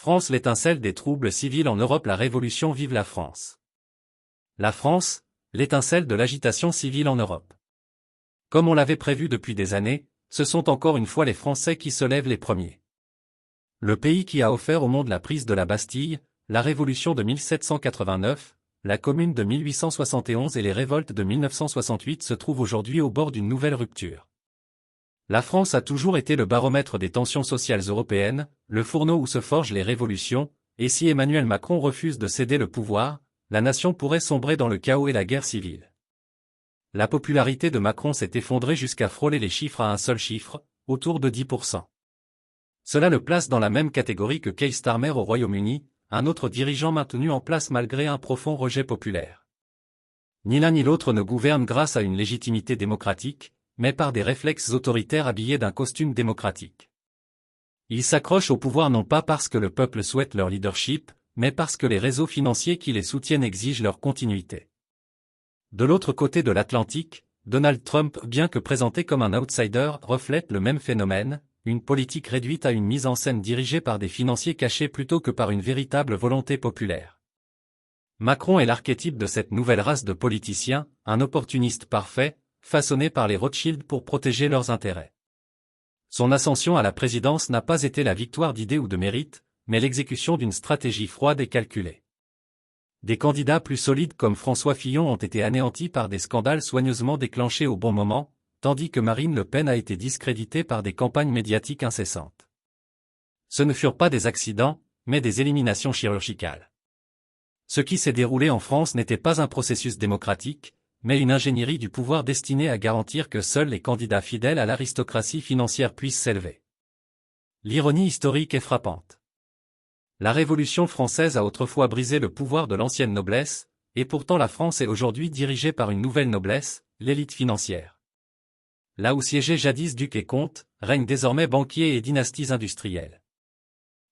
France, l'étincelle des troubles civils en Europe. La Révolution, vive la France. La France, l'étincelle de l'agitation civile en Europe. Comme on l'avait prévu depuis des années, ce sont encore une fois les Français qui se lèvent les premiers. Le pays qui a offert au monde la prise de la Bastille, la Révolution de 1789, la Commune de 1871 et les révoltes de 1968 se trouve aujourd'hui au bord d'une nouvelle rupture. La France a toujours été le baromètre des tensions sociales européennes, le fourneau où se forgent les révolutions, et si Emmanuel Macron refuse de céder le pouvoir, la nation pourrait sombrer dans le chaos et la guerre civile. La popularité de Macron s'est effondrée jusqu'à frôler les chiffres à un seul chiffre, autour de 10%. Cela le place dans la même catégorie que Keir Starmer au Royaume-Uni, un autre dirigeant maintenu en place malgré un profond rejet populaire. Ni l'un ni l'autre ne gouverne grâce à une légitimité démocratique, mais par des réflexes autoritaires habillés d'un costume démocratique. Ils s'accrochent au pouvoir non pas parce que le peuple souhaite leur leadership, mais parce que les réseaux financiers qui les soutiennent exigent leur continuité. De l'autre côté de l'Atlantique, Donald Trump, bien que présenté comme un outsider, reflète le même phénomène, une politique réduite à une mise en scène dirigée par des financiers cachés plutôt que par une véritable volonté populaire. Macron est l'archétype de cette nouvelle race de politiciens, un opportuniste parfait, façonné par les Rothschild pour protéger leurs intérêts. Son ascension à la présidence n'a pas été la victoire d'idées ou de mérite, mais l'exécution d'une stratégie froide et calculée. Des candidats plus solides comme François Fillon ont été anéantis par des scandales soigneusement déclenchés au bon moment, tandis que Marine Le Pen a été discréditée par des campagnes médiatiques incessantes. Ce ne furent pas des accidents, mais des éliminations chirurgicales. Ce qui s'est déroulé en France n'était pas un processus démocratique, mais une ingénierie du pouvoir destinée à garantir que seuls les candidats fidèles à l'aristocratie financière puissent s'élever. L'ironie historique est frappante. La Révolution française a autrefois brisé le pouvoir de l'ancienne noblesse, et pourtant la France est aujourd'hui dirigée par une nouvelle noblesse, l'élite financière. Là où siégeaient jadis ducs et comtes, règnent désormais banquiers et dynasties industrielles.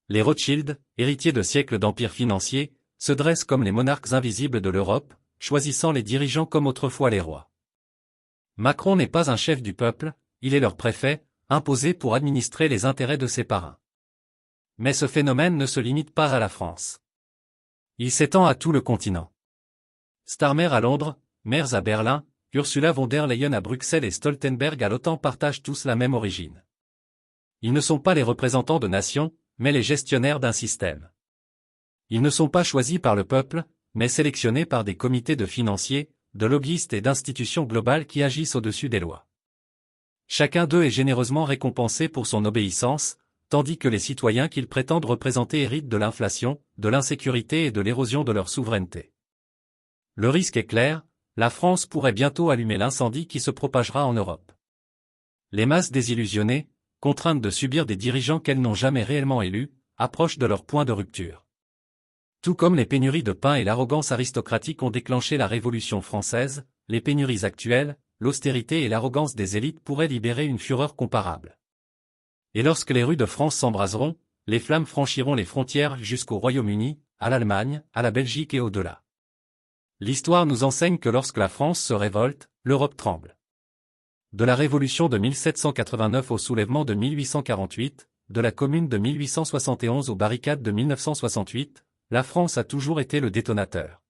Les Rothschild, héritiers de siècles d'empires financiers, se dressent comme les monarques invisibles de l'Europe, choisissant les dirigeants comme autrefois les rois. Macron n'est pas un chef du peuple, il est leur préfet, imposé pour administrer les intérêts de ses parrains. Mais ce phénomène ne se limite pas à la France. Il s'étend à tout le continent. Starmer à Londres, Merz à Berlin, Ursula von der Leyen à Bruxelles et Stoltenberg à l'OTAN partagent tous la même origine. Ils ne sont pas les représentants de nations, mais les gestionnaires d'un système. Ils ne sont pas choisis par le peuple, mais sélectionnés par des comités de financiers, de lobbyistes et d'institutions globales qui agissent au-dessus des lois. Chacun d'eux est généreusement récompensé pour son obéissance, tandis que les citoyens qu'ils prétendent représenter héritent de l'inflation, de l'insécurité et de l'érosion de leur souveraineté. Le risque est clair, la France pourrait bientôt allumer l'incendie qui se propagera en Europe. Les masses désillusionnées, contraintes de subir des dirigeants qu'elles n'ont jamais réellement élus, approchent de leur point de rupture. Tout comme les pénuries de pain et l'arrogance aristocratique ont déclenché la Révolution française, les pénuries actuelles, l'austérité et l'arrogance des élites pourraient libérer une fureur comparable. Et lorsque les rues de France s'embraseront, les flammes franchiront les frontières jusqu'au Royaume-Uni, à l'Allemagne, à la Belgique et au-delà. L'histoire nous enseigne que lorsque la France se révolte, l'Europe tremble. De la Révolution de 1789 au soulèvement de 1848, de la Commune de 1871 aux barricades de 1968, la France a toujours été le détonateur.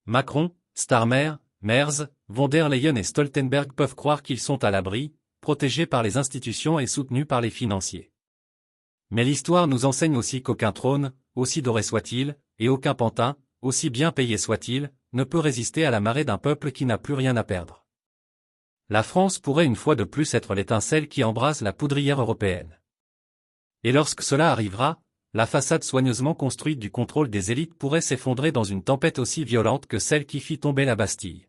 Macron, Starmer, Merz, von der Leyen et Stoltenberg peuvent croire qu'ils sont à l'abri, protégés par les institutions et soutenus par les financiers. Mais l'histoire nous enseigne aussi qu'aucun trône, aussi doré soit-il, et aucun pantin, aussi bien payé soit-il, ne peut résister à la marée d'un peuple qui n'a plus rien à perdre. La France pourrait une fois de plus être l'étincelle qui embrase la poudrière européenne. Et lorsque cela arrivera, la façade soigneusement construite du contrôle des élites pourrait s'effondrer dans une tempête aussi violente que celle qui fit tomber la Bastille.